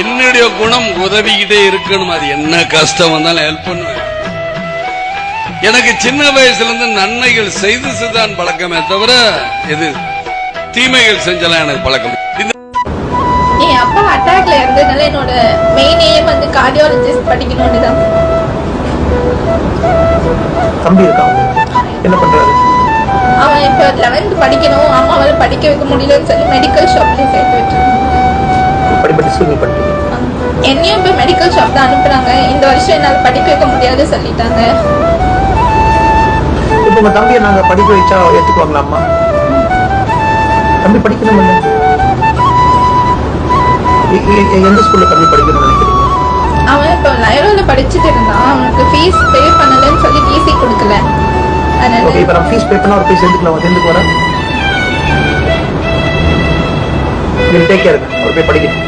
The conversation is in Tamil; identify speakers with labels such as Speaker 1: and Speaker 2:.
Speaker 1: என்னுடைய குணம் உதவிக்கிட்டே இருக்கணும். அது என்ன கஷ்டம் வந்தாலும் ஹெல்ப் பண்ணுவேன். எனக்கு சின்ன வயசுல இருந்து நன்மைகள் செய்துதான் பழக்கமே தவிர எது தீமைகள் செஞ்சலாம் எனக்கு பழக்கம்.
Speaker 2: என் அப்பா அட்டாக்ல இருந்ததுனால என்னோட மெயின் எய்ம் வந்து கார்டியாலஜிஸ்ட் படிக்கணும்னு தான்.
Speaker 3: தம்பி இருக்கான், என்ன பண்றாரு?
Speaker 2: அவன் இப்போ 11th படிக்கணும், அம்மாவால படிக்க வைக்க முடியலன்னு சொல்லி மெடிக்கல் ஷாப்ல சேர்த்து வச்சிருக்காங்க. என்னையும் இப்போ மெடிக்கல் ஷாப் தான் அனுப்புறாங்க. இந்த வருஷம் என்னால படிக்க வைக்க முடியாது சொல்லிட்டாங்க.
Speaker 3: இப்போ உங்க தம்பியை நாங்க படிக்க வச்சா ஏத்துக்குவாங்களா அம்மா? தம்பி படிக்கணும் இல்ல? எந்த ஸ்கூல்ல தம்பி படிக்கணும்னு நினைக்கிறீங்க?
Speaker 2: அவன் இப்போ லைரோல படிச்சுட்டு இருந்தான். அவனுக்கு ஃபீஸ் பே பண்ணலன்னு சொல்லி டிசி கொடுக்கல. அதனால
Speaker 3: ஓகே, இப்போ நான் ஃபீஸ் பே பண்ணா ஒரு ஃபீஸ் எடுத்துக்கலாம். எதுக்கு வரேன்? டேக் கேர், அவர் போய் படிக்கணும்.